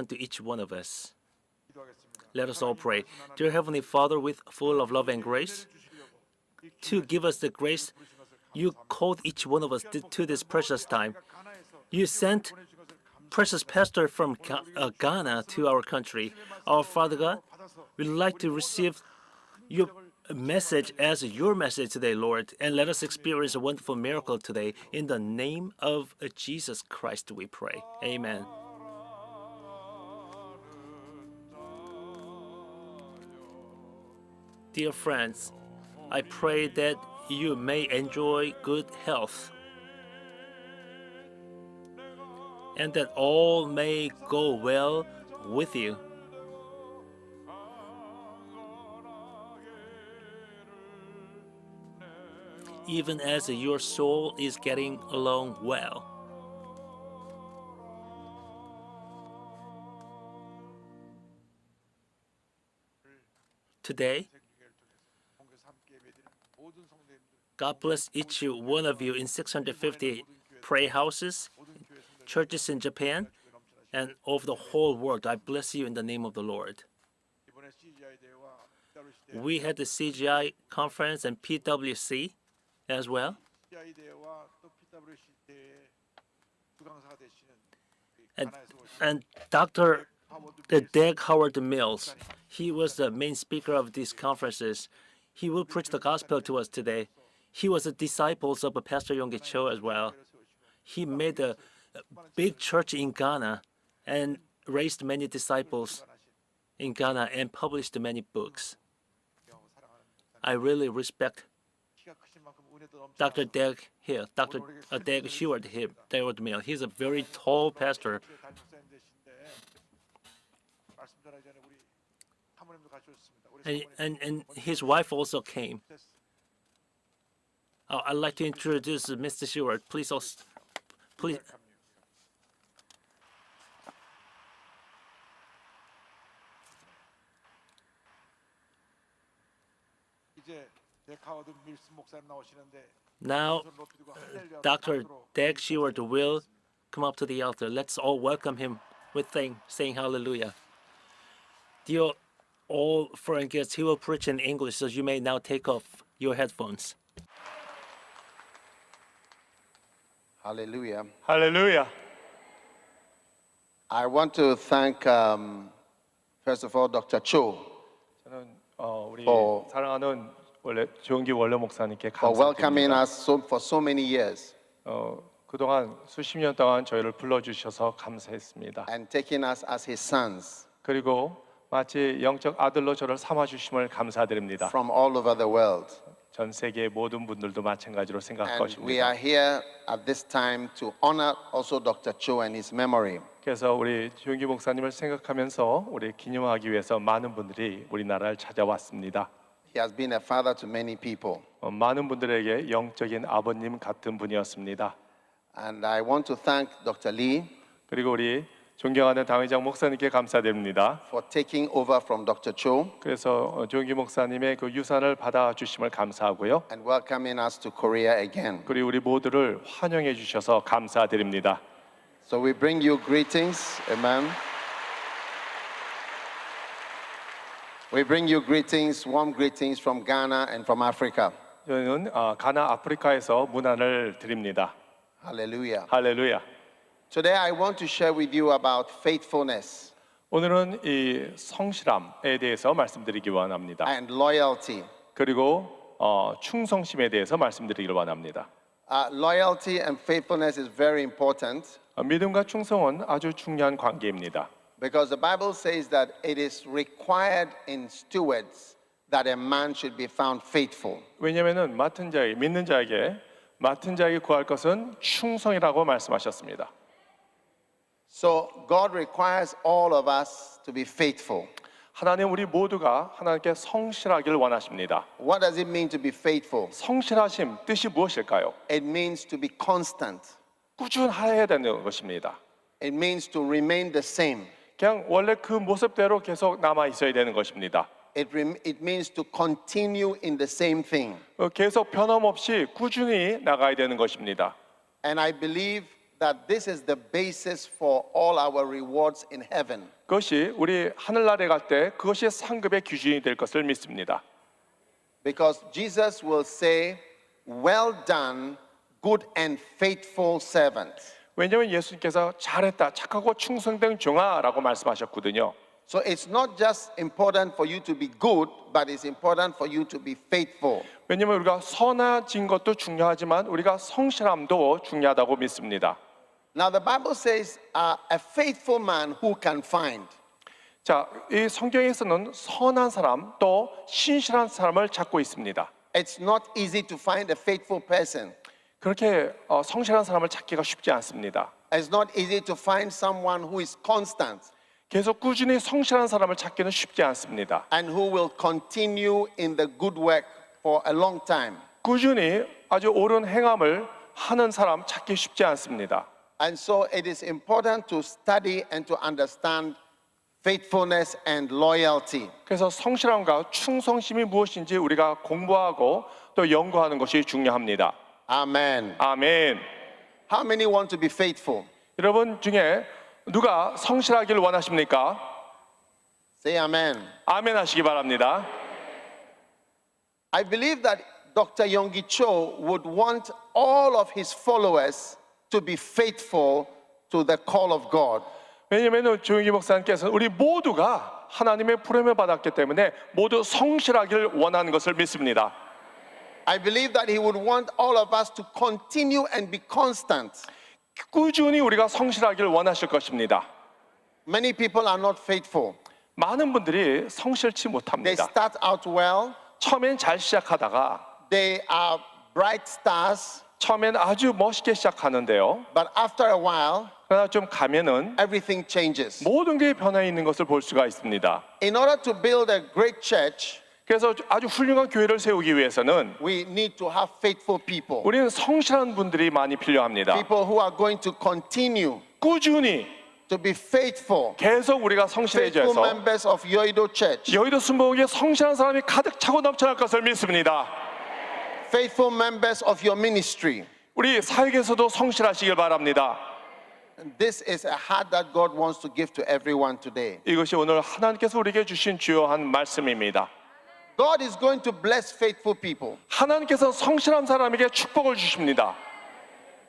happen to each one of us. Let us all pray. Dear Heavenly Father, with full of love and grace, to give us the grace, you called each one of us to this precious time. You sent precious pastor from Ghana to our country. Our Father God, we'd like to receive your message as your message today, Lord, and let us experience a wonderful miracle today. In the name of Jesus Christ, we pray. Amen. Dear friends, I pray that you may enjoy good health and that all may go well with you. Even as your soul is getting along well. Today, God bless each one of you in 650 prayer houses, churches in Japan, and over the whole world. I bless you in the name of the Lord. We had the CGI conference and PWC as well. And Dr. Dag Howard-Mills, he was the main speaker of these conferences. He will preach the gospel to us today. He was a disciple of Pastor Yonggi Cho as well. He made a big church in Ghana and raised many disciples in Ghana and published many books. I really respect Dr. Dag here, Dr. Dag Howard-Mills. He's a very tall pastor. And his wife also came. I'd like to introduce Mr. Stewart. Please. Now, Dr. Dag Stewart will come up to the altar. Let's all welcome him with saying hallelujah. Dear all foreign guests, he will preach in English, so you may now take off your headphones. Hallelujah. Hallelujah. I want to thank, first of all, Dr. Cho 저는 우리 for 사랑하는 조은기 원로 목사님께 for welcoming 감사드립니다. us for so many years 그동안 수십 년 동안 저희를 불러주셔서 감사했습니다. and taking us as his sons 그리고 마치 영적 아들로 저를 삼아주심을 감사드립니다. from all over the world. 전 세계의 모든 분들도 마찬가지로 생각할 And we are 것입니다. here at this time to honor also Dr. Cho and his memory. 그래서 우리 조은기 목사님을 생각하면서 우리 기념하기 위해서 많은 분들이 우리나라를 찾아왔습니다. He has been a father to many people. 많은 분들에게 영적인 아버님 같은 분이었습니다. And I want to thank Dr. Lee 그리고 우리 존경하는 당회장 목사님께 감사드립니다. for taking over from Dr. Cho 그래서 조은기 목사님의 그 유산을 받아주심을 감사하고요. and welcoming us to Korea again. 그리고 우리 모두를 환영해 주셔서 감사드립니다. So we bring you greetings, amen. We bring you greetings, warm greetings from Ghana and from Africa. 저는 가나 아프리카에서 문안을 드립니다. Hallelujah. 할렐루야. Today I want to share with you about faithfulness 오늘은 이 성실함에 대해서 말씀드리기 원합니다. and loyalty. 그리고 충성심에 대해서 말씀드리기를 원합니다. Loyalty and faithfulness is very important 믿음과 충성은 아주 중요한 관계입니다. because the Bible says that it is required in stewards that a man should be found faithful. 왜냐하면은 믿는 자에게 맡은 자에게 구할 것은 충성이라고 말씀하셨습니다. So God requires all of us to be faithful. 하나님 우리 모두가 하나님께 성실하기를 원하십니다. What does it mean to be faithful? 성실하심 뜻이 무엇일까요? It means to be constant. 꾸준해야 되는 것입니다. It means to remain the same. 그냥 원래 그 모습대로 계속 남아 있어야 되는 것입니다. It means to continue in the same thing. 계속 변함없이 꾸준히 나가야 되는 것입니다. And I believe that this is the basis for all our rewards in heaven. 그것이 우리 하늘나라에 갈 때 그것이 상급의 기준이 될 것을 믿습니다. Because Jesus will say, well done, good and faithful servant. 왜냐하면 예수님께서 잘했다, 착하고 충성된 종아라고 말씀하셨거든요. So it's not just important for you to be good, but it's important for you to be faithful. 왜냐하면 우리가 선해진 것도 중요하지만 우리가 성실함도 중요하다고 믿습니다. Now the Bible says, a faithful man who can find. 자, 이 성경에서는 선한 사람 또 신실한 사람을 찾고 있습니다. It's not easy to find a faithful person. 그렇게 성실한 사람을 찾기가 쉽지 않습니다. It's not easy to find someone who is constant 계속 꾸준히 성실한 사람을 찾기는 쉽지 않습니다. and who will continue in the good work for a long time. 꾸준히 아주 옳은 행함을 하는 사람 찾기 쉽지 않습니다. And so it is important to study and to understand faithfulness and loyalty. 그래서 성실함과 충성심이 무엇인지 우리가 공부하고 또 연구하는 것이 중요합니다. Amen. 아멘. How many want to be faithful? 여러분 중에 누가 성실하기를 원하십니까? Say amen. 아멘 하시기 바랍니다. I believe that Dr. Yonggi Cho would want all of his followers to be faithful to the call of God. 왜냐하면 조용기 목사님께서는 우리 모두가 하나님의 부름을 받았기 때문에 모두 성실하기를 원하는 것을 믿습니다. I believe that he would want all of us to continue and be constant. 꾸준히 우리가 성실하기를 원하실 것입니다. Many people are not faithful. 많은 분들이 성실치 They 못합니다. start out well, 처음엔 잘 시작하다가 they are bright stars, 처음엔 아주 멋있게 시작하는데요. but after a while, 그러나 좀 가면은 everything changes. 모든 게 변해 있는 것을 볼 수가 있습니다. In order to build a great church, 그래서 아주 훌륭한 교회를 세우기 위해서는 we need to have faithful people. 우리는 성실한 분들이 많이 필요합니다. People who are going to continue 꾸준히 to be faithful. 계속 우리가 Faithful 성실해져서 members of Yoido Church. 여의도 순복음에 성실한 사람이 가득 차고 넘쳐날 것을 믿습니다. Faithful members of your ministry. 우리 사역에서도 성실하시길 바랍니다. And this is a heart that God wants to give to everyone today. 이것이 오늘 하나님께서 우리에게 주신 주요한 말씀입니다. God is going to bless faithful people. 하나님께서 성실한 사람에게 축복을 주십니다.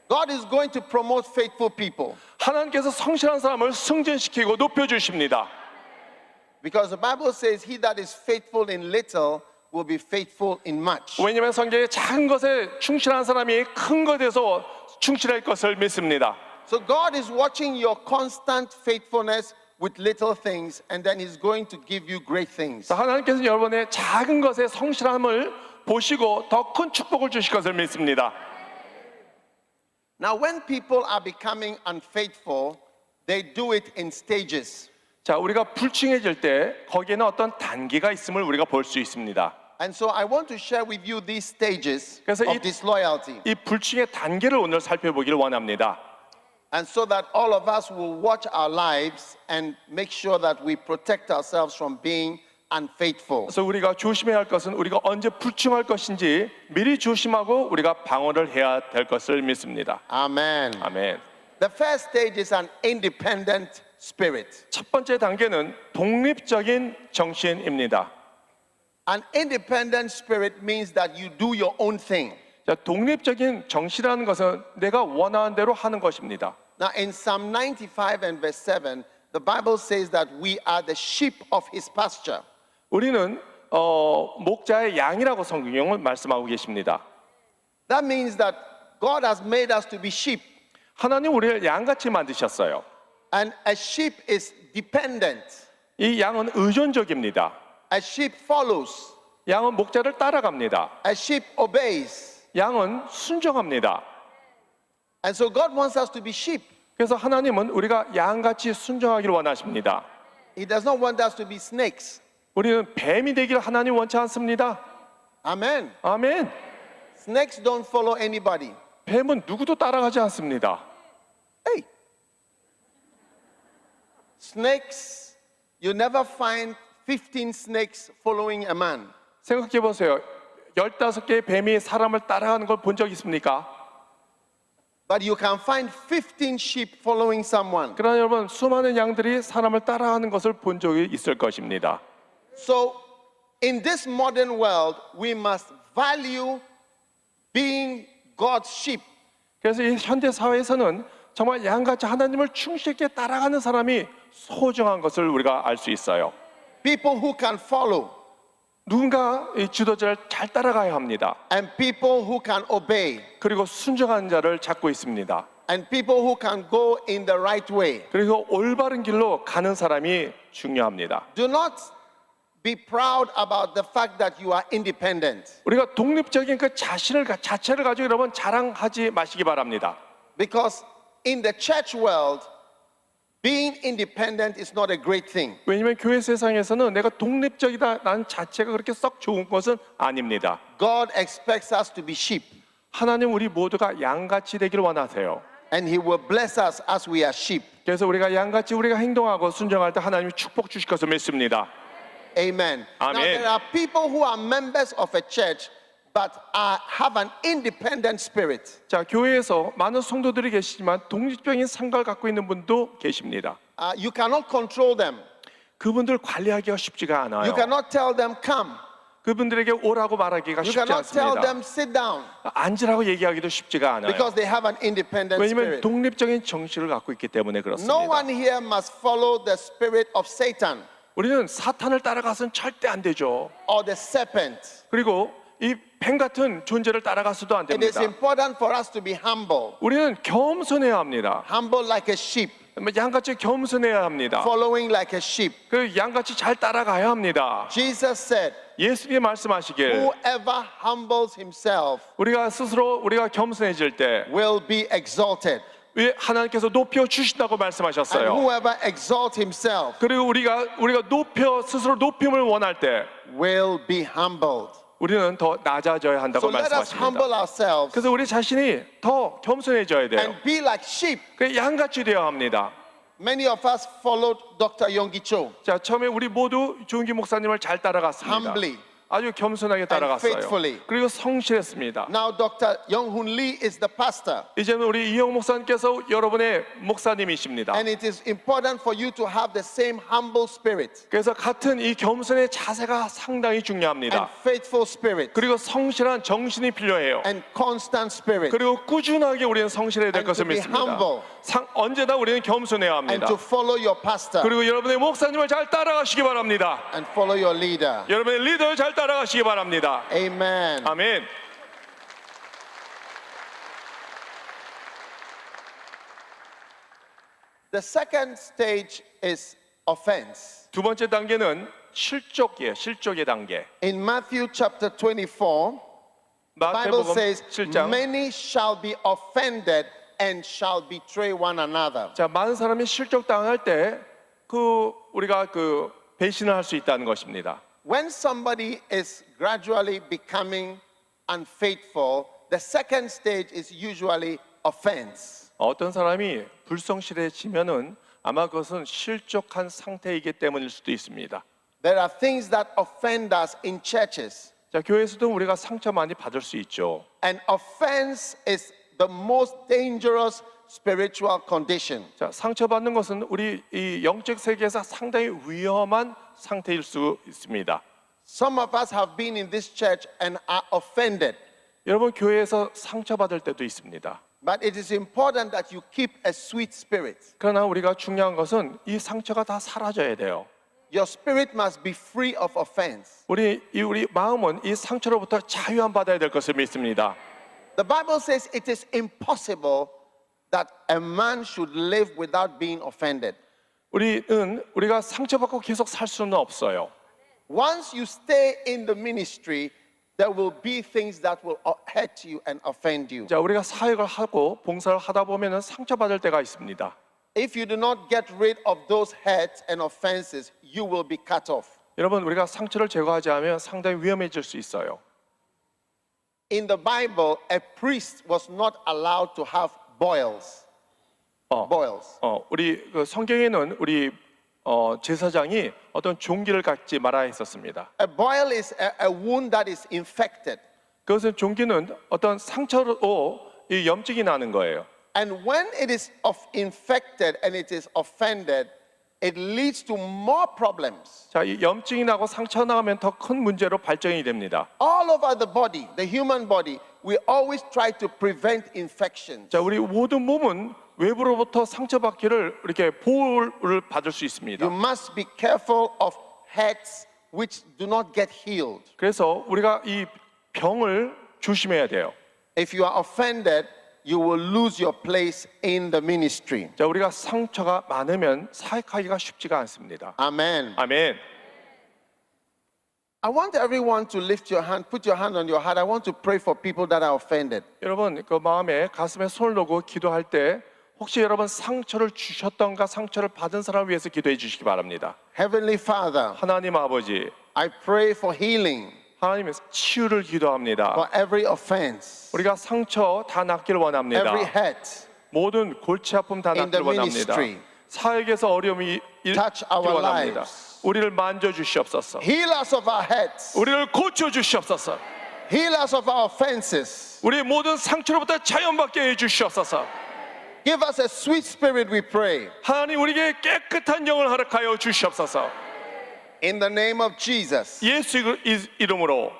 God is going to promote faithful people. 하나님께서 성실한 사람을 승진시키고 높여주십니다. Because the Bible says, he that is faithful in little will be faithful in much. 왜냐하면 성경에 작은 것에 충실한 사람이 큰 것에서 충실할 것을 믿습니다. So God is watching your constant faithfulness with little things, and then he's going to give you great things. 하나님께서 여러분의 작은 것에 성실함을 보시고 더 큰 축복을 주실 것을 믿습니다. Now, when people are becoming unfaithful, they do it in stages. 자, 우리가 불충해질 때 거기에는 어떤 단계가 있음을 우리가 볼 수 있습니다. And so I want to share with you these stages 그래서 of disloyalty. 이 불충의 단계를 오늘 살펴보기를 원합니다. And so that all of us will watch our lives and make sure that we protect ourselves from being unfaithful. 그래서 우리가 조심해야 할 것은 우리가 언제 불충할 것인지 미리 조심하고 우리가 방어를 해야 될 것을 믿습니다. Amen. 아멘. The first stage is an independent spirit. 첫 번째 단계는 독립적인 정신입니다. An independent spirit means that you do your own thing. 자, 독립적인 정신이라는 것은 내가 원하는 대로 하는 것입니다. Now in Psalm 95 and verse 7, the Bible says that we are the sheep of his pasture. 우리는 목자의 양이라고 성경은 말씀하고 계십니다. That means that God has made us to be sheep. 하나님 우리를 양같이 만드셨어요. And a sheep is dependent. 이 양은 의존적입니다. A sheep follows. 양은 목자를 따라갑니다. A sheep obeys. 양은 순종합니다. And so God wants us to be sheep. 그래서 하나님은 우리가 양같이 순종하기를 원하십니다. He does not want us to be snakes. 우리는 뱀이 되기를 하나님 원치 않습니다. Amen. 아멘. Snakes don't follow anybody. 뱀은 누구도 따라가지 않습니다. Hey. Snakes, you never find 15 snakes following a man. 생각해 보세요. 15개의 뱀이 사람을 따라가는 걸 본 적 있습니까? but you can find 15 sheep following someone. 그러나 여러분 수많은 양들이 사람을 따라하는 것을 본 적이 있을 것입니다. So, in this modern world, we must value being God's sheep. 그래서 이 현대 사회에서는 정말 양같이 하나님을 충실하게 따라가는 사람이 소중한 것을 우리가 알 수 있어요. People who can follow 누군가 이 지도자를 잘 따라가야 합니다. and people who can obey 그리고 순종하는 자를 찾고 있습니다. and people who can go in the right way. 그리고 올바른 길로 가는 사람이 중요합니다. Do not be proud about the fact that you are independent, 우리가 독립적인 그 자체를 가지고 여러분 자랑하지 마시기 바랍니다. because in the church world, being independent is not a great thing. 왜냐하면 교회 세상에서는 내가 독립적이다라는 자체가 그렇게 썩 좋은 것은 아닙니다. God expects us to be sheep, 하나님 우리 모두가 양같이 되기를 원하세요. and He will bless us as we are sheep. 그래서 우리가 양같이 우리가 행동하고 순종할 때 하나님이 축복 주실 것을 믿습니다. Amen. Now, Amen. there are people who are members of a church but have an independent spirit. 자, 교회에서 많은 성도들이 계시지만 독립적인 생각을 갖고 있는 분도 계십니다. You cannot control them. 그분들 관리하기가 쉽지가 않아요. You cannot tell them come. 그분들에게 오라고 말하기가 You 쉽지 cannot tell 않습니다. them sit down 앉으라고 얘기하기도 쉽지가 않아요. because they have an independent 왜냐하면 spirit. 독립적인 정신을 갖고 있기 때문에 그렇습니다. No one here must follow the spirit of Satan 우리는 사탄을 따라가서는 절대 안 되죠. or the serpent. 그리고 이 뱀 같은 존재를 따라가서도 안 It is 됩니다. important for us to be humble, 우리는 겸손해야 합니다. humble like a sheep, 양같이 겸손해야 합니다. following like a sheep. 그 양같이 잘 따라가야 합니다. Jesus said, 예수님이 말씀하시길 whoever humbles himself 우리가 스스로 우리가 겸손해질 때 will be exalted, 하나님께서 높여 주신다고 and 말씀하셨어요. whoever exalts himself 그리고 우리가 스스로 높임을 원할 때 will be humbled. 우리는 더 낮아져야 한다고 So let us humble 말씀하십니다. ourselves 그래서 우리 자신이 더 겸손해져야 돼요. and be like sheep. 그 양같이 되어야 합니다. Many of us followed Dr. Yonggi Cho 자, 처음에 우리 모두 조은기 목사님을 잘 따라갔습니다. humbly. 아주 겸손하게 따라갔어요. faithfully. 그리고 성실했습니다. Now Dr. Young-Hoon Lee is the pastor, 이제는 우리 이영 목사님께서 여러분의 목사님이십니다. and it is important for you to have the same humble spirit 그래서 같은 이 겸손의 자세가 상당히 and 중요합니다. faithful spirit 그리고 성실한 정신이 필요해요. and constant spirit 그리고 꾸준하게 우리는 성실해야 될 And 것을 to be 믿습니다. humble. 언제나 우리는 겸손해야 and 합니다. to follow your pastor 그리고 여러분의 목사님을 잘 따라가시기 바랍니다. and follow your leader. 여러분의 리더를 잘 따라가시기 바랍니다. Amen. 아멘. The second stage is offense. 두 번째 단계는 실족의 단계. In Matthew chapter 24, Bible 마태복음 says, 7장. many shall be offended and shall betray one another. 자, 많은 사람이 실족당할 때 우리가 배신을 할 수 있다는 것입니다. When somebody is gradually becoming unfaithful, the second stage is usually offense. 어떤 사람이 불성실해지면은 아마 그것은 실족한 상태이기 때문일 수도 있습니다. There are things that offend us in churches, 자, 교회에서도 우리가 상처 많이 받을 수 있죠. and offense is the most dangerous spiritual condition. 자, 상처받는 것은 우리 이 영적 세계에서 상당히 위험한 상태일 수 있습니다. Some of us have been in this church and are offended, 여러분 교회에서 상처받을 때도 있습니다. but it is important that you keep a sweet spirit. 그러나 우리가 중요한 것은 이 상처가 다 사라져야 돼요. Your spirit must be free of offense. 우리 마음은 이 상처로부터 자유함 받아야 될 것을 믿습니다. The Bible says it is impossible that a man should live without being offended. 우리가 상처받고 계속 살 수는 없어요. Once you stay in the ministry, there will be things that will hurt you and offend you. 자, 우리가 사역을 하고 봉사를 하다 보면은 상처받을 때가 있습니다. If you do not get rid of those hurts and offenses, you will be cut off. 여러분, 우리가 상처를 제거하지 않으면 상당히 위험해질 수 있어요. In the Bible, a priest was not allowed to have boils. Boils. 우리 성경에는 우리 제사장이 어떤 종기를 갖지 말아야 했었습니다. A boil is a wound that is infected. 그것은 종기는 어떤 상처로 이 염증이 나는 거예요. And when it is infected and it is offended, it leads to more problems. 자, 이 염증이 나고 상처 나면 더 큰 문제로 발전이 됩니다. All over the body, the human body, we always try to prevent infections. 자, 우리 모든 몸은 외부로부터 상처받기를 이렇게 보호를 받을 수 있습니다. You must be careful of hurts which do not get healed. 그래서 우리가 이 병을 조심해야 돼요. If you are offended, you will lose your place in the ministry. 자, 우리가 상처가 많으면 사역하기가 쉽지가 않습니다. Amen. 아멘. I want everyone to lift your hand, put your hand on your heart. I want to pray for people that are offended. 여러분, 그 마음에 가슴에 손을 놓고 기도할 때 혹시 여러분 상처를 주셨던가 상처를 받은 사람을 위해서 기도해 주시기 바랍니다. Heavenly Father, 하나님 아버지, I pray for healing 하나님의 치유를 기도합니다. for every offense, 우리가 상처 다 낫길 원합니다. every hurt. 모든 골치 아픔 다 In 낫길 the 원합니다. ministry. 사역에서 어려움이 Touch 있길 our 원합니다. lives. 우리를 만져 주시옵소서. Heal us of our hurts. 우리를 고쳐 주시옵소서. Heal us of our offenses. 우리 모든 상처로부터 자연받게 해 주시옵소서. Give us a sweet spirit, we pray. 하나님 우리에게 깨끗한 영을 허락하여 주시옵소서. In the name of Jesus. 예수 이름으로.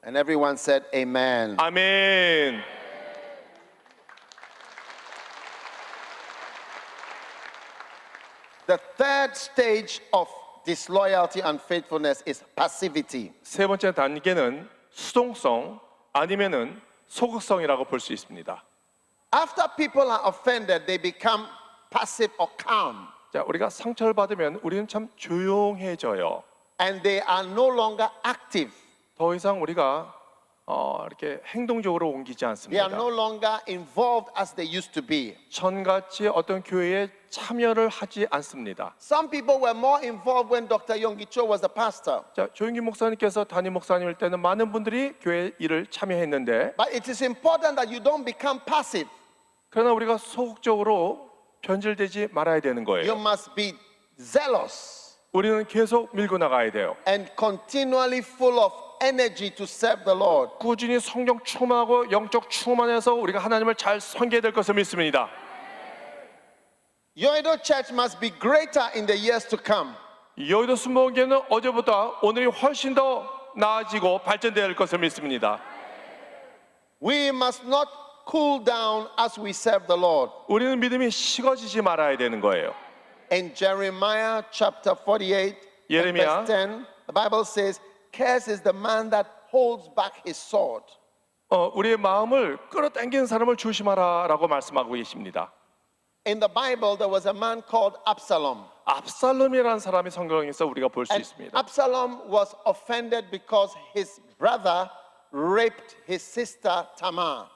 And everyone said, Amen. 아멘. The third stage of disloyalty and unfaithfulness is passivity. 세 번째 단계는 수동성 아니면은 소극성이라고 볼 수 있습니다. After people are offended, they become passive or calm, 자, 우리가 상처를 받으면 우리는 참 조용해져요. and they are no longer active. 더 이상 우리가 이렇게 행동적으로 옮기지 They 않습니다. are no longer involved as they used to be. 전같이 어떤 교회에 참여를 하지 않습니다. Some people were more involved when Dr. Yonggi Cho was the pastor. 자, 조영기 목사님께서 담임 목사님일 때는 많은 분들이 교회 일을 참여했는데, But it is important that you don't become passive. 그러나 우리가 소극적으로 변질되지 말아야 되는 You 거예요. must be zealous 우리는 계속 밀고 나가야 돼요. and continually full of energy to serve the Lord. 꾸준히 성령 충만하고 영적 충만해서 우리가 하나님을 잘 섬겨야 될 것을 믿습니다. Yoido Church must be greater in the years to come. 여의도 순복음교회는 어제보다 오늘이 훨씬 더 나아지고 발전되어야 할 것을 믿습니다. We must not cool down as we serve the Lord. 우리는 믿음이 식어지지 말아야 되는 거예요. In Jeremiah chapter 48 and 예레미야. verse 10, the Bible says, "Cursed is the man that holds back his sword." 우리의 마음을 끌어당기는 사람을 조심하라라고 말씀하고 계십니다. In the Bible, there was a man called Absalom. 압살롬이라는 사람이 성경에서 우리가 볼 수 And 있습니다. Absalom was offended because his brother raped his sister Tamar.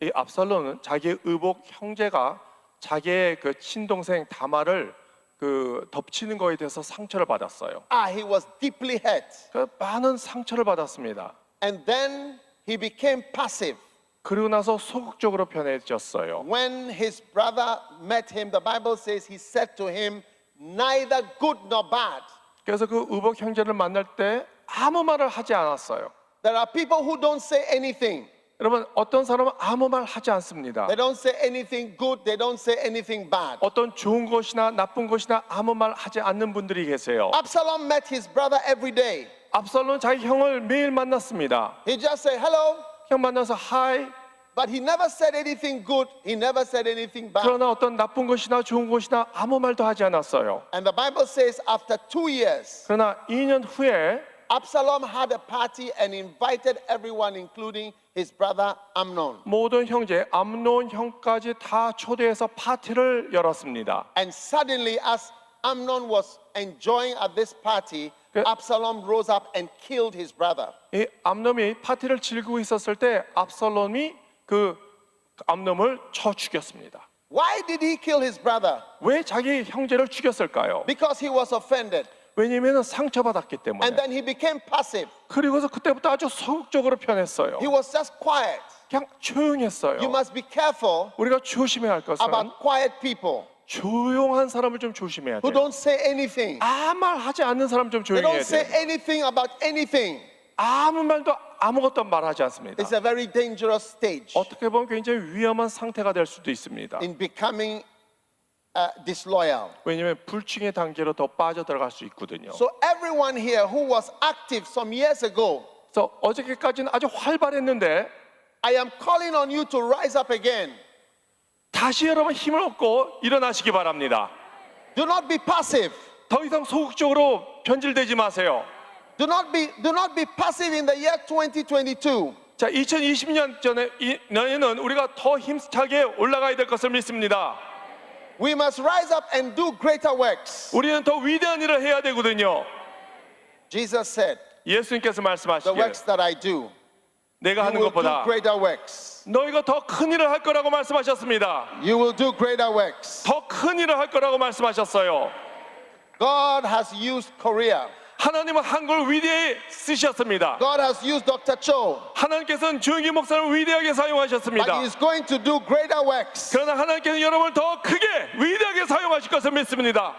이 압살롬은 자기의 의복 형제가 자기의 그 친동생 다말을 그 덮치는 거에 대해서 상처를 받았어요. He was deeply hurt. 그 많은 상처를 받았습니다. And then he became passive. 그리고 나서 소극적으로 변해졌어요. When his brother met him, the Bible says he said to him, "Neither good nor bad." 그래서 그 의복 형제를 만날 때 아무 말을 하지 않았어요. There are people who don't say anything. 여러분, 어떤 사람은 아무 말 하지 않습니다. They don't say anything good, they don't say anything bad. 어떤 좋은 것이나 나쁜 것이나 아무 말 하지 않는 분들이 계세요. Absalom met his brother every day. 압살롬은 자기 형을 매일 만났습니다. He just said hello, 형 만나서 하이. but he never said anything good, he never said anything bad. 그러나 어떤 나쁜 것이나 좋은 것이나 아무 말도 하지 않았어요. And the Bible says after 2 years, 그러나 2년 후에 Absalom had a party and invited everyone, including his brother Amnon. 모든 형제 암논 형까지 다 초대해서 파티를 열었습니다. And suddenly, as Amnon was enjoying at this party, Absalom rose up and killed his brother. 이 암논이 파티를 즐기고 있었을 때 압살롬이 그 암논을 쳐 죽였습니다. Why did he kill his brother? 왜 자기 형제를 죽였을까요? Because he was offended. 왜냐하면 상처받았기 때문에. And then he became passive. 그리고서 그때부터 아주 소극적으로 변했어요. He was just quiet. 그냥 조용했어요. You must be careful 우리가 조심해야 할 것은 about quiet people 조용한 사람을 좀 조심해야 who 돼요. don't say anything. 아무 말 하지 않는 사람 좀 They 조용해야 don't say 돼요. anything about anything. 아무 말도 아무것도 말하지 않습니다. It's a very dangerous stage 어떻게 보면 굉장히 위험한 상태가 될 수도 있습니다. in becoming disloyal. 왜냐하면 불충의 단계로 더 빠져들어갈 수 있거든요. So everyone here who was active some years ago, 그래서 어저께까지는 아주 활발했는데 I am calling on you to rise up again. 다시 여러분 힘을 얻고 일어나시기 바랍니다. Do not be passive. 더 이상 소극적으로 변질되지 마세요. Do not be passive in the year 2022. 자, 2020년 전에는 우리가 더 힘차게 올라가야 될 것을 믿습니다. We must rise up and do greater works. 우리는 더 위대한 일을 해야 되거든요. Jesus said, 예수님께서 the 말씀하시기를 works that I do, 내가 you 하는 will do 것보다 greater works. 너희가 더 큰 일을 할 거라고 말씀하셨습니다. You will do greater works. 더 큰 일을 할 거라고 말씀하셨어요. God has used Korea. 하나님은 한국을 위대히 쓰셨습니다. God has used Dr. Cho. 하나님께서는 조영기 목사를 위대하게 But 사용하셨습니다. He is going to do greater works. 그러나 하나님께서는 여러분을 더 크게 위대하게 사용하실 것을 믿습니다.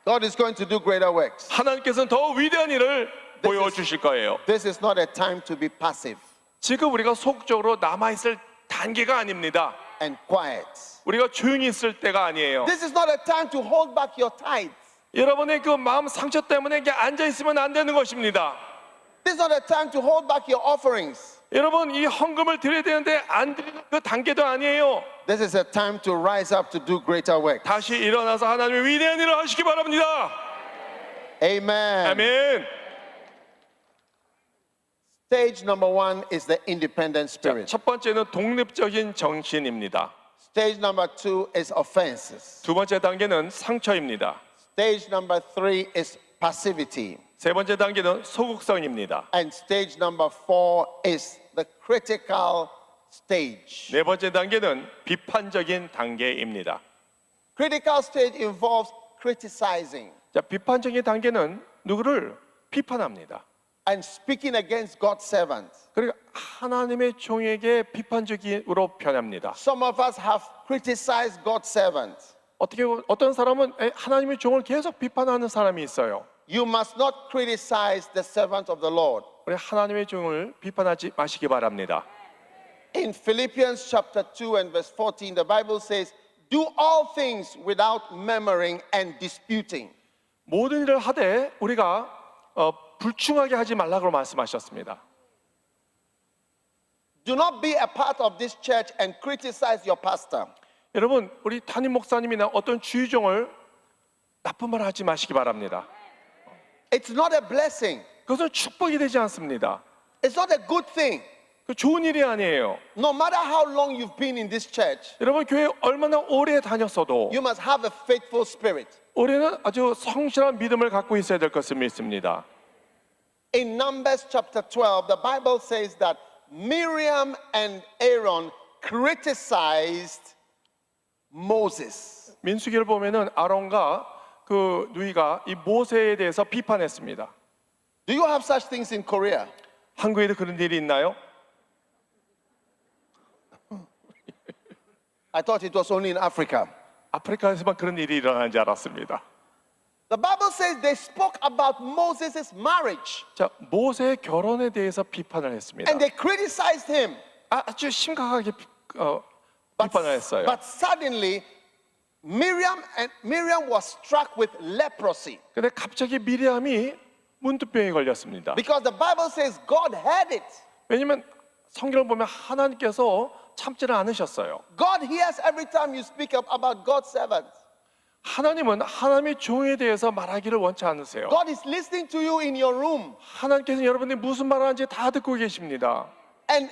God is going to do greater works. 하나님께서는 더 위대한 일을 보여주실 거예요. This is not a time to be passive 지금 우리가 소극적으로 남아있을 단계가 아닙니다. and quiet. 우리가 조용히 있을 때가 아니에요. This is not a time to hold back your tithes. 여러분의 그 마음 상처 때문에 이렇게 앉아있으면 안 되는 것입니다. This is not a time to hold back your offerings. 여러분 이 헌금을 드려야 되는데 안 드리는 그 단계도 아니에요. This is a time to rise up to do greater work. 다시 일어나서 하나님의 위대한 일을 하시기 바랍니다. Amen. 아멘. Stage number 1 is the independent 자, spirit. 첫 번째는 독립적인 정신입니다. Stage number 2 is offenses. 두 번째 단계는 상처입니다. Stage number 3 is passivity. 세 번째 단계는 소극성입니다. And stage number 4 is the critical stage. 네 번째 단계는 비판적인 단계입니다. Critical stage involves criticizing 자, 비판적인 단계는 누구를 비판합니다. and speaking against God's servants. 그러니까 하나님의 종에게 비판적으로 변합니다. Some of us have criticized God's servants. 어떤 사람은 하나님의 종을 계속 비판하는 사람이 있어요. You must not criticize the servant of the Lord. 우리 하나님의 종을 비판하지 마시기 바랍니다. In Philippians chapter 2 and verse 14, the Bible says, do all things without murmuring and disputing. 모든 일을 하되 우리가 불충하게 하지 말라고 말씀하셨습니다. Do not be a part of this church and criticize your pastor. 여러분, 우리 담임 목사님이나 어떤 주의종을 나쁜 말 하지 마시기 바랍니다. It's not a blessing. 그것은 축복이 되지 않습니다. It's not a good thing. 그 좋은 일이 아니에요. No matter how long you've been in this church, 여러분, 교회 얼마나 오래 다녔어도 you must have a faithful spirit. 우리는 아주 성실한 믿음을 갖고 있어야 될 것을 믿습니다. In Numbers chapter 12, the Bible says that Miriam and Aaron criticized Moses. 민수기를 보면은 아론과 그 누이가 이 모세에 대해서 비판했습니다. Do you have such things in Korea? 한국에도 그런 일이 있나요? I thought it was only in Africa. 아프리카에서만 그런 일이 일어나는 줄 알았습니다. The Bible says they spoke about Moses' marriage 자, 모세의 결혼에 대해서 비판을 했습니다. and they criticized him. 아주 심각하게 비판을 했어요. But suddenly, Miriam was struck with leprosy 근데 갑자기 미리암이 문두병에 걸렸습니다. because the Bible says God had it. 왜냐면 성경을 보면 하나님께서 참지를 않으셨어요. God hears every time you speak about God's servants. 하나님은 하나님의 종에 대해서 말하기를 원치 않으세요. God is listening to you in your room. 하나님께서는 여러분들이 무슨 말을 하는지 다 듣고 계십니다. And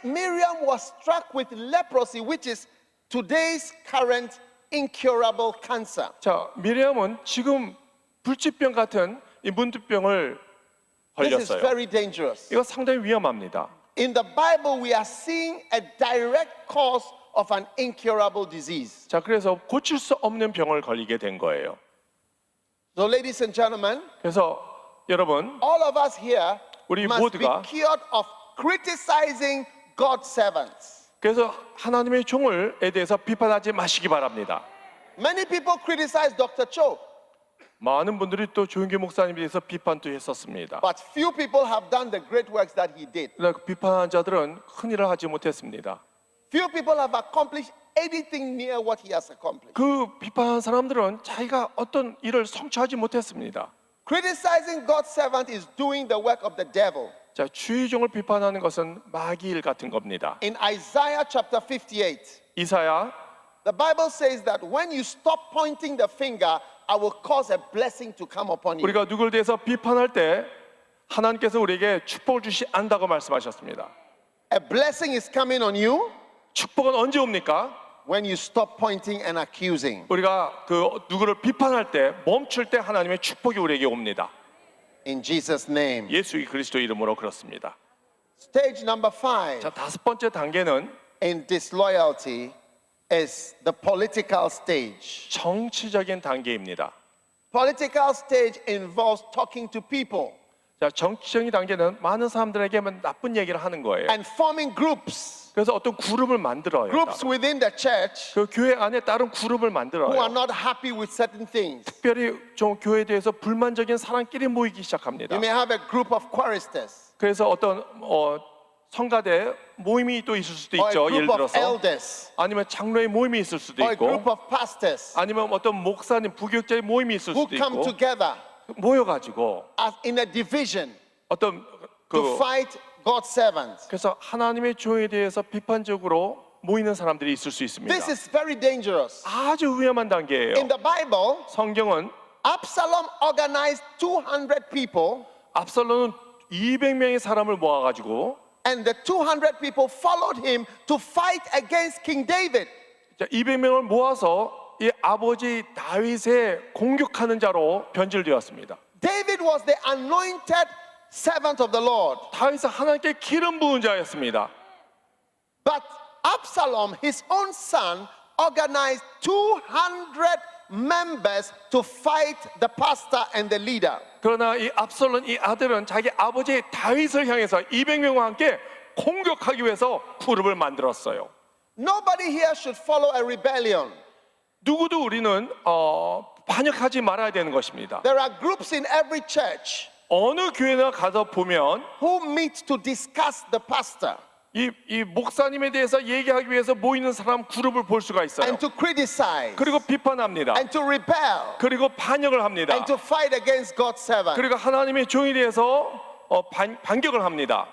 Miriam was struck with leprosy, which is today's current incurable cancer. 자, 미리암은 지금 불치병 같은 이 문두병을 This is 걸렸어요. very dangerous. 이거 상당히 위험합니다. In the Bible, we are seeing a direct cause of an incurable disease. 자, 그래서 고칠 수 없는 병을 걸리게 된 거예요. So, ladies and gentlemen, 그래서 여러분, all of us here 우리 must be 모두가 cured of criticizing God's servants. 그래서 하나님의 종을에 대해서 비판하지 마시기 바랍니다. Many people criticize Dr. Cho. 많은 분들이 또 조용기 목사님에 대해서 비판도 했었습니다. But few people have done the great works that he did. 그러나 그 비판한 자들은 큰 일을 하지 못했습니다. Few people have accomplished anything near what he has accomplished. 그 비판한 사람들은 자기가 어떤 일을 성취하지 못했습니다. Criticizing God's servant is doing the work of the devil. 자, 주의 종을 비판하는 것은 마귀 일 같은 겁니다. In Isaiah chapter 58, 이사야 the Bible says that when you stop pointing the finger, I will cause a blessing to come upon you. 우리가 누구를 대해서 비판할 때 하나님께서 우리에게 축복을 주시 안다고 말씀하셨습니다. A blessing is coming on you 축복은 언제 옵니까? when you stop pointing and accusing. 우리가 그 누구를 비판할 때 멈출 때 하나님의 축복이 우리에게 옵니다. In Jesus' name. 예수 그리스도 이름으로 그렇습니다. Stage number 5 자, 다섯 번째 단계는 in disloyalty is the political stage. 정치적인 단계입니다. Political stage involves talking to people 자, 정치적인 단계는 많은 사람들에게 나쁜 얘기를 하는 거예요. and forming groups. 그래서 어떤 그룹을 만들어요. Groups within the church 그 교회 안에 다른 그룹을 who are 만들어요. not happy with certain things. 특별히 좀 교회에 대해서 불만적인 사람끼리 모이기 시작합니다. You may have a group of choristers 그래서 어떤 성가대 모임이 또 있을 수도 or a 있죠. 예를 group of 들어서 elders 아니면 장로의 모임이 있을 수도 or a group 있고 of pastors 아니면 어떤 목사님, 부교육자의 모임이 있을 who 수도 come 있고 together 모여가지고 as in a division 어떤 to 그 fight God's servants. 그래서 하나님의 종에 대해서 비판적으로 모이는 사람들이 있을 수 있습니다. This is very dangerous. 아주 위험한 단계예요. In the Bible, 성경은 Absalom organized 200 people 압살롬은 200명의 사람을 모아가지고 and the 200 people followed him to fight against King David. 200명을 모아서 이 아버지 다윗의 공격하는 자로 변질되었습니다. David was the anointed servant of the Lord. 다윗은 하나님께 기름 부은 자였습니다. But Absalom, his own son, organized 200 members to fight the pastor and the leader. 그러나 이 압살롬 이 아들은 자기 아버지 다윗을 향해서 200명과 함께 공격하기 위해서 그룹을 만들었어요. Nobody here should follow a rebellion. 누구도 우리는 반역하지 말아야 되는 것입니다. There are groups in every church 어느 교회나 가서 보면 who meet to discuss the pastor 이 목사님에 대해서 얘기하기 위해서 모이는 사람 그룹을 볼 수가 있어요. and to criticize 그리고 비판합니다. and to rebel 그리고 반역을 합니다. and to fight against God's servant. 그리고 하나님의 종에 대해서 반격을 합니다.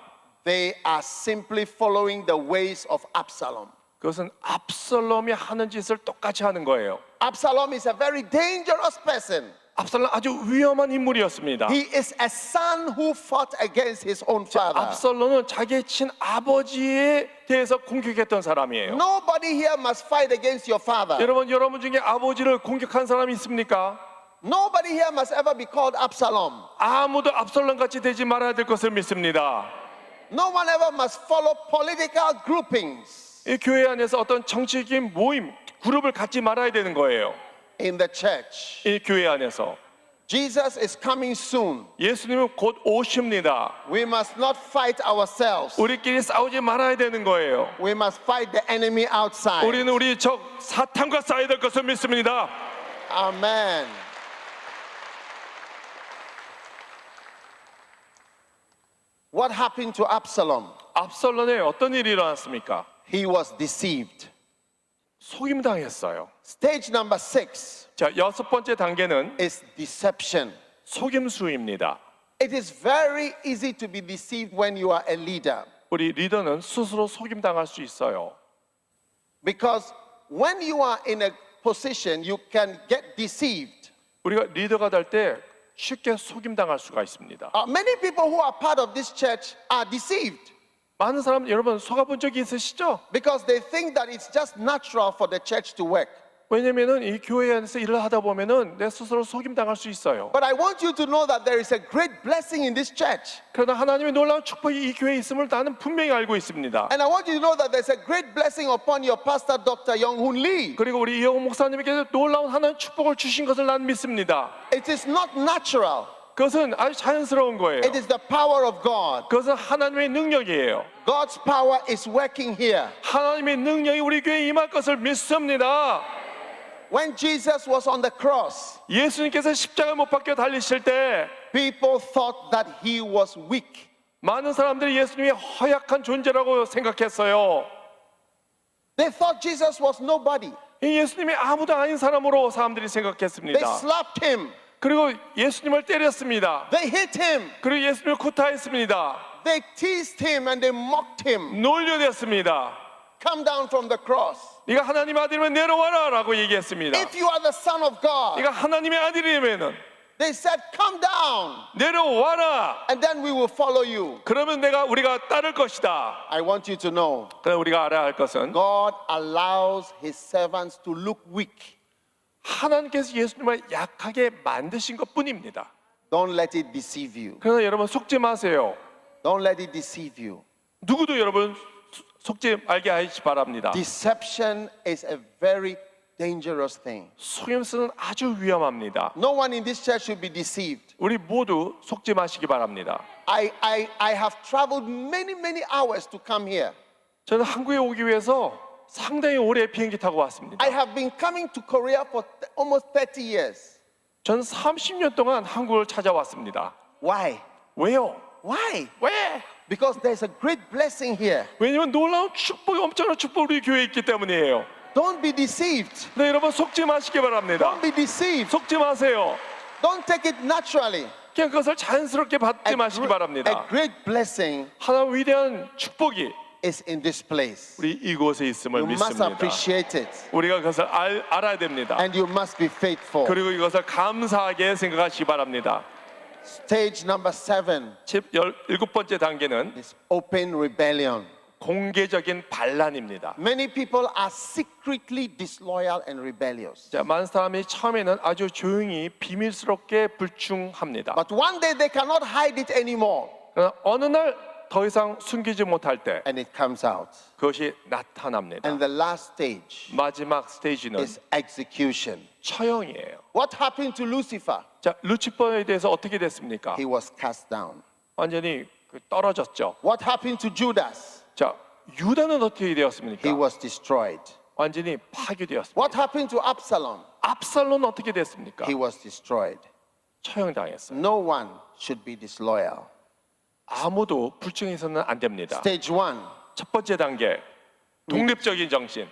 They are simply following the ways of Absalom. 그것은 압살롬이 하는 짓을 똑같이 하는 거예요. Absalom is a very dangerous person. 압살롬 아주 위험한 인물이었습니다. He is a son who fought against his own father. 압살롬은 자기의 친아버지에 대해서 공격했던 사람이에요. Nobody here must fight against your father. 여러분 중에 아버지를 공격한 사람이 있습니까? Nobody here must ever be called Absalom. 아무도 압살롬 같이 되지 말아야 될 것을 믿습니다. No one ever must follow political groupings 이 교회 안에서 어떤 정치적인 모임, 그룹을 갖지 말아야 되는 거예요. in the church. 이 교회 안에서 Jesus is coming soon. 예수님은 곧 오십니다. We must not fight ourselves. 우리끼리 싸우지 말아야 되는 거예요. We must fight the enemy outside. 우리는 우리 적 사탄과 싸워야 될 것을 믿습니다. Amen. What happened to Absalom? 압살롬에 어떤 일이 일어났습니까? He was deceived. 속임당했어요. Stage number 6 자, 여섯 번째 단계는 is deception. 속임수입니다. It is very easy to be deceived when you are a leader. 우리 리더는 스스로 속임당할 수 있어요. Because when you are in a position, you can get deceived. 우리가 리더가 될 때 쉽게 속임당할 수가 있습니다. Many people who are part of this church are deceived 많은 사람 여러분 속아본 적이 있으시죠? because they think that it's just natural for the church to work. 왜냐면은 이 교회 안에서 일을 하다 보면은 내 스스로 속임당할 수 있어요. But I want you to know that there is a great blessing in this church. 그러나 하나님의 놀라운 축복이 이 교회에 있음을 나는 분명히 알고 있습니다. And I want you to know that there's a great blessing upon your pastor, Dr. Young-Hoon Lee. 그리고 우리 이영훈 목사님에게 놀라운 하나님 축복을 주신 것을 나는 믿습니다. It is not natural. 그것은 아주 자연스러운 거예요. It is the power of God. 그것은 하나님의 능력이에요. God's power is working here. 하나님의 능력이 우리 교회에 임할 것을 믿습니다. When Jesus was on the cross, 예수님께서 십자가 못 박혀 달리실 때 people thought that he was weak. 많은 사람들이 예수님이 허약한 존재라고 생각했어요. They thought Jesus was nobody. 이 예수님이 아무도 아닌 사람으로 사람들이 They 생각했습니다. slapped him. 그리고 예수님을 때렸습니다. They hit him. 그리고 예수님을 구타했습니다. They teased him and they mocked him. 놀려댔습니다. Come down from the cross. 네가 하나님의 아들이면 내려와라 라고 얘기했습니다. If you are the Son of God, 네가 하나님의 아들이면 they said, come down, 내려와라. and then we will follow you. 그러면 우리가 따를 것이다. I want you to know, 그래 우리가 알아야 할 것은 God allows his servants to look weak. 하나님께서 예수님을 약하게 만드신 것뿐입니다. Don't let it deceive you. 그래서 여러분 속지 마세요. Don't let it deceive you. 누구도 여러분 속지 말게 하시기 바랍니다. Deception is a very dangerous thing. 속임수는 아주 위험합니다. No one in this church should be deceived. 우리 모두 속지 마시기 바랍니다. I have traveled many hours to come here. 저는 한국에 오기 위해서 상당히 오래 비행기 타고 왔습니다. I have been coming to Korea for almost 30 years. 저는 30년 동안 한국을 찾아왔습니다. Why? 왜요? Why? 왜? Because there's a great blessing here. 왜냐면 놀라운 축복이 엄청난 축복이 우리 교회에 있기 때문이에요. Don't be deceived. 네, 여러분 속지 마시기 바랍니다. Don't be deceived. 속지 마세요. Don't take it naturally. 그냥 그것을 자연스럽게 받지 마시기 A 바랍니다. great blessing 하나님 위대한 축복이 is in this place. 우리 이곳에 있음을 You must 믿습니다. appreciate it. 우리가 그것을 알아야 됩니다. And you must be faithful. 그리고 이것을 감사하게 생각하시기 바랍니다. Stage number 7 17번째 단계는 is open rebellion. 공개적인 반란입니다. Many people are secretly disloyal and rebellious. 자, 많은 사람이 처음에는 아주 조용히 비밀스럽게 불충합니다. But one day they cannot hide it anymore. 그러나 어느 날 더 이상 숨기지 못할 때 And it comes out. 그것이 나타납니다. And the last stage 마지막 스테이지는 is execution. 처형이에요. What happened to Lucifer? 자, 루치퍼에 대해서 어떻게 됐습니까? He was cast down. 완전히 떨어졌죠. What happened to Judas? 자, 유다는 어떻게 되었습니까? He was destroyed. 완전히 파괴되었습니다. What happened to Absalom? 압살론은 어떻게 됐습니까? He was destroyed. 처형당했어요. No one should be disloyal. 아무도 불충해서는 안 됩니다. Stage 1, 첫 번째 단계 독립적인 정신,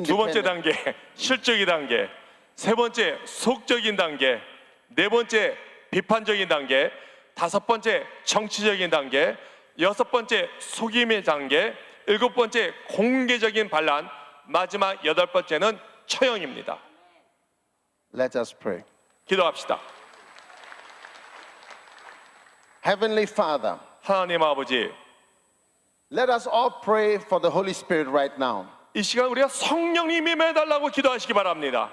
두 번째 independent. 단계 실적인 단계, 세 번째 속적인 단계, 네 번째 비판적인 단계, 다섯 번째 정치적인 단계, 여섯 번째 속임의 단계, 일곱 번째 공개적인 반란, 마지막 여덟 번째는 처형입니다. Let us pray. 기도합시다. Heavenly Father, 하나님 아버지, let us all pray for the Holy Spirit right now. 이 시간 우리가 성령님이 임해달라고 기도하시기 바랍니다.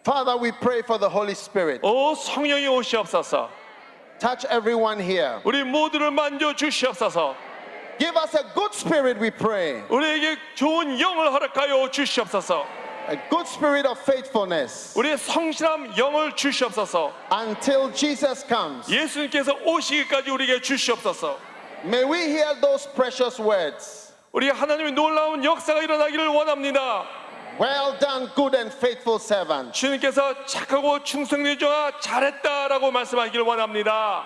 Father, we pray for the Holy Spirit. 오 성령이 오시옵소서. Touch everyone here. 우리 모두를 만져 주시옵소서. Give us a good spirit, we pray. 우리에게 좋은 영을 허락하여 주시옵소서. A good spirit of faithfulness 우리의 성실한 영을 주시옵소서. until Jesus comes. 예수님께서 오시기까지 우리에게 주시옵소서. May we hear those precious words. 우리 하나님의 놀라운 역사가 일어나기를 원합니다. Well done, good and faithful servant. 주님께서 착하고 충성된 자가 잘했다라고 말씀하기를 원합니다.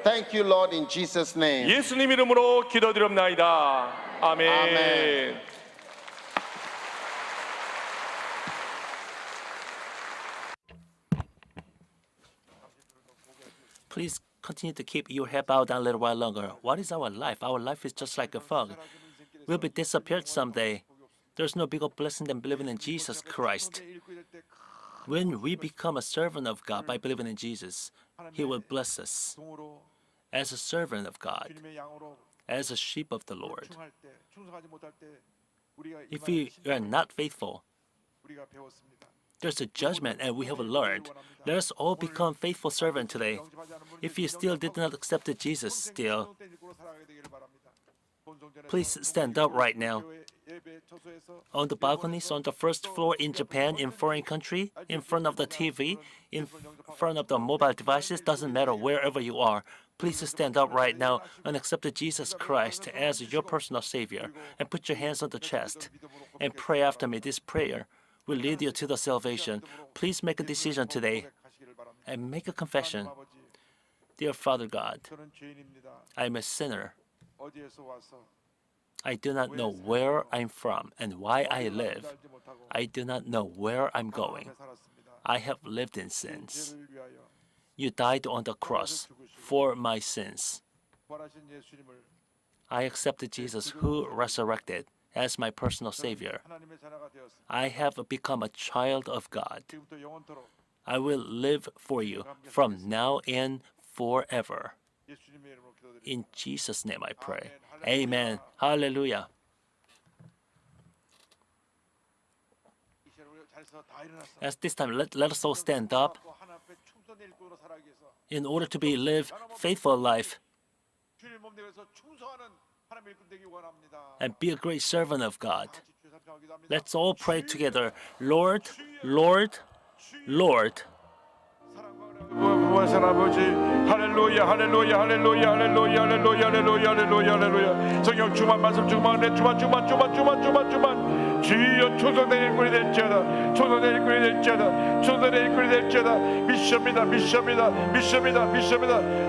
Thank you, Lord, in Jesus' name. 예수님 이름으로 기도드립나이다. 아멘. 아멘. Please continue to keep your head bowed down a little while longer. What is our life? Our life is just like a fog. We'll be disappeared someday. There's no bigger blessing than believing in Jesus Christ. When we become a servant of God by believing in Jesus, He will bless us as a servant of God, as a sheep of the Lord. If we are not faithful, there's a judgment, and we have learned. Let us all become faithful servants today. If you still did not accept Jesus still, please stand up right now. On the balconies, on the first floor in Japan, in foreign country, in front of the TV, in front of the mobile devices, doesn't matter wherever you are. Please stand up right now and accept Jesus Christ as your personal Savior, and put your hands on the chest and pray after me this prayer. will lead you to the salvation. Please make a decision today 고백하시기를 바랍니다. and make a confession. 하나님 아버지, Dear Father God, 저는 죄인입니다. I am a sinner. 어디에서 와서 I do not know where I'm from and why I live. 알지 못하고 I do not know where I'm going. 앞에 살았습니다. I have lived in sins. 죄를 위하여 You died on the cross for my sins. 부활하신 예수님을 I accepted Jesus who resurrected as my personal Savior. 하나님의 자녀가 되었습니다. I have become a child of God. 지금부터 영원토록 I will live for you from now and forever. 예수님의 이름으로 기도드립니다. In Jesus' name I pray. Amen. Hallelujah. 이 시간 우리 자리에서 다 일어났어. At this time, let us all stand up 하나님 앞에 충성된 일꾼으로 살아가기 위해서 in order to live faithful life 주님 몸 되어서 충성하는 하나님의 일꾼 되기 원합니다. and be a great servant of God. 같이 주여 삼창하기도 합니다. Let's all pray together. Lord, Lord, Lord. 무한한 아버지 할렐루야 할렐루야 할렐루야 할렐루야 할렐루야 할렐루야 할렐루야 할렐루야 성령 주만 말씀 주만 내 주만 주여 초선된 일꾼이 될지어다 초선된 일꾼이 될지어다 초선된 일꾼이 될지어다 미션입니다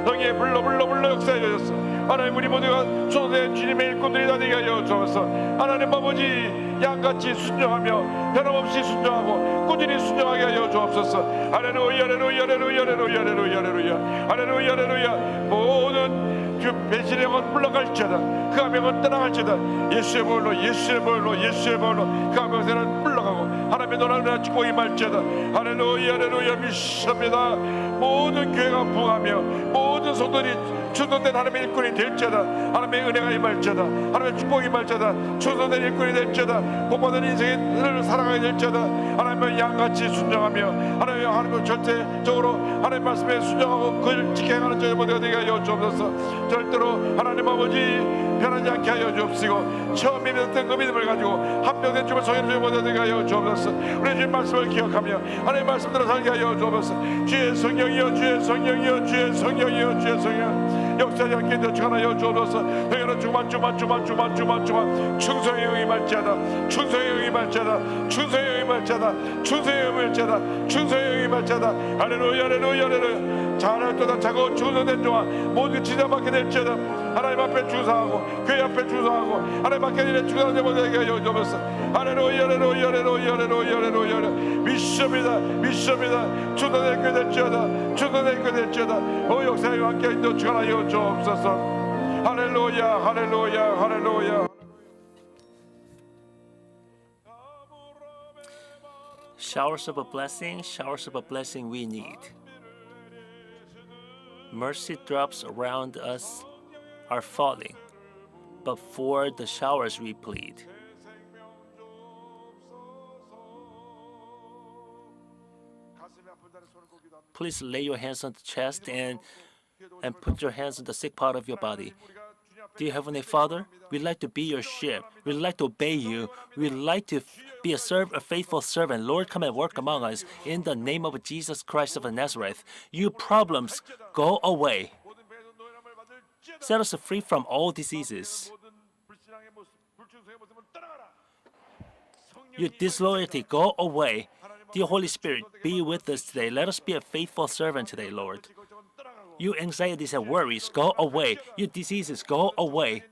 성령의 불러 역사해 주셨어 하나님 우리 모두가 초선된 주님의 일꾼들이 다 되게 하여 주옵소서 하나님 아버지 양같이 순종하며 변함없이 순종하고 꾸준히 순종하게 하여 주옵소서 할렐루야 할렐루야 할렐루야 할렐루야 할렐루야 할렐루야 할렐루야 모든 그 배신의 영은 물러갈지어다 그 암명은 떠나갈지어다 예수의 보혈로 그 암명새는 물러가고 하나님의 노란을 축복이 말지어다 할렐루야 할렐루야 믿습니다 모든 교회가 부흥하며 모든 성도들이 충성된 하나님의 일꾼이 될지어다 하나님의 은혜가 임할지어다 하나님의 축복이 임할지어다 충성된 일꾼이 될지어다 복받은 인생을 살아가게 될지어다 하나님의 양같이 순종하며 하나님의 절대적으로 하나님 말씀에 순종하고 그를 지켜 행하는 저희 모두가 되게 하여 주옵소서 절대로 하나님 아버지 변하지 않게 하여 주옵시고 처음에 믿었던 그 믿음을 가지고 합병된 주를 성인을 저희 모두가 되게 하여 주옵소서 우리 주님 말씀을 기억하며 하나님의 말씀대로 살게 하여 주옵소서 주의 성령이여 주의 성령이여 주의 성령이여 주의 성령 역사하지 않게 하여 주옵소서 너희는 주만 충성의 영이 말지어다 충성의 영이 말지어다 충성의 영이 말지어다 할렐루야 잘할도다 자고 충성된 종아 모두 지자받게 될지어다 하나님 앞에 주사하고 교회 앞에 주사하고 하나님 앞에 일에 주사하는 자모두에게 하여 주옵소서 할렐루야 믿습니다 충성된 교회 될지어다 오 역사에 함께 인도 주하여 주옵소서 할렐루야 Showers of a blessing we need. Mercy drops around us are falling, but for the showers we plead. Please lay your hands on the chest and put your hands on the sick part of your body. Dear Heavenly Father, we'd like to be your sheep. We'd like to obey you. We'd like to be a faithful servant. Lord, come and work among us in the name of Jesus Christ of Nazareth. You problems, go away. Set us free from all diseases. Your disloyalty, go away. Dear Holy Spirit, be with us today. Let us be a faithful servant today, Lord. You anxieties and worries, go away. You diseases, go away.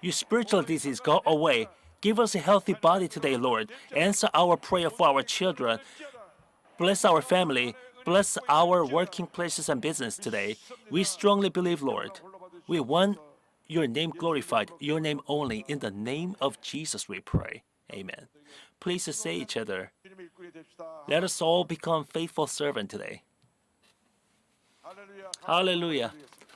You spiritual disease, go away. Give us a healthy body today, Lord. Answer our prayer for our children. Bless our family. Bless our working places and business today. We strongly believe, Lord. We want your name glorified, your name only. In the name of Jesus we pray. Amen. Please say each other. Let us all become faithful servants today. Hallelujah.